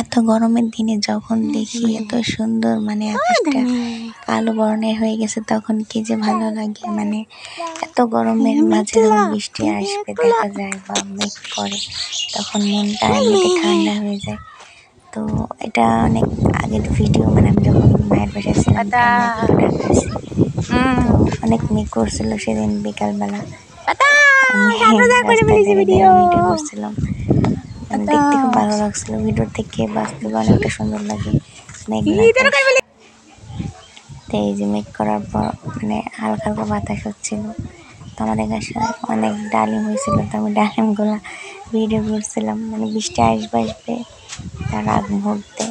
এত গরমের দিনে যখন দেখি এত সুন্দর মানে আকাশটা কালো বর্ণের হয়ে গেছে তখন কি যে ভালো লাগে। মানে এত গরমের মাঝে যখন বৃষ্টি আসবে দেখা যায় বা মেঘ করে তখন মনটা এমনিতে ঠান্ডা হয়ে যায়। তো এটা অনেক আগের ভিডিও, মানে আমি যখন মায়ের বাসায় ছিলাম ভিডিওটা করছি। তো অনেক মেঘ করছিল সেদিন বিকালবেলা, আমি ভিডিও করছিলাম। মানে দেখতে খুব ভালো লাগছিল, ভিডিও থেকে বাস্তবে অনেকটা সুন্দর লাগে মেঘলা। তো এই যে মেঘ করার পর মানে হালকা হালকা বাতাস হচ্ছিল, তো আমাদের কাছে অনেক ডালিম হয়েছিল, তো আমি ডালিমগুলা ভিডিও করছিলাম। মানে বৃষ্টি আসবে তার আগ মুহূর্তে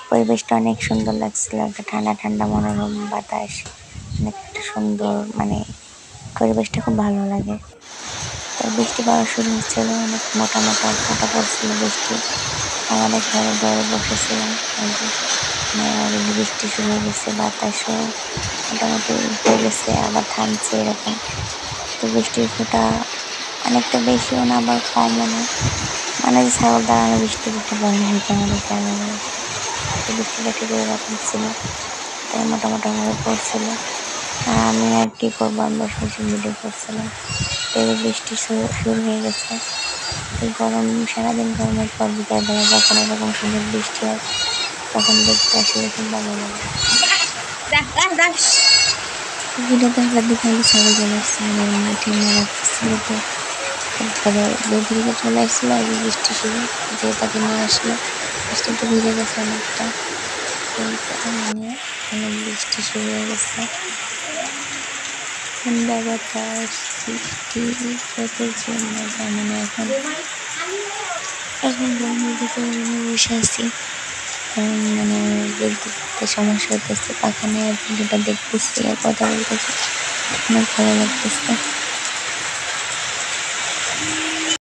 পরিবেশটা অনেক সুন্দর লাগছিল, একটা ঠান্ডা ঠান্ডা মনোরম বাতাস, অনেকটা সুন্দর, মানে পরিবেশটা খুব ভালো লাগে। তো বৃষ্টি পড়া শুরু হচ্ছিল, অনেক মোটা মোটা ফোঁটা পড়ছিল বৃষ্টি। আমাদের ঘরে দরে বসেছিলাম, অলরেডি বৃষ্টি শুরু হয়ে গেছে, বাতাসও মোটামুটি হয়ে গেছে, আবার থামছে এরকম। তো বৃষ্টির ফোঁটা অনেকটা বেশিও না আবার কমও না, মানে যে ছাগল দাঁড়ানো বৃষ্টি দিতে পারে না আমাদের গ্রামের বাড়ি। তো বৃষ্টিটা ঠিক এরকম ছিল, তাই মোটামুটিভাবে পড়ছিল। আর আমি আর কি করবো, আমি বসে বসে ভিডিও করছিলাম। তো বৃষ্টি শুরু হয়ে গেছে। এই গরম, সারাদিন গরমের পর বিকালবেলা যখন এরকম সুন্দর বৃষ্টি হয় তখন দেখতে আসলে খুব ভালো লাগে। ভিডিওতে আমরা দেখলাম ছাগল চলে আসছে, আমাদের মাঠে রাখছিল। তো তারপরে দূর চলে আসছিল আর বৃষ্টি শুরু, যে তাকে নিয়ে আসলো, বৃষ্টি একটু ভিজে গেছে অনেকটা। নিয়ে অনেক বৃষ্টি শুরু হয়ে গেছে, ঠান্ডা বাতাস, বৃষ্টি, কত যে মজা। মানে এখন গরমের ভিতরে রুমে বসে আছি, কারণ মানে বিদ্যুৎ সমস্যা হতেছে, পাখা নিয়ে ভিডিওটা দেখতেছি আর কথা বলতেছি, অনেক ভালো লাগতেছে।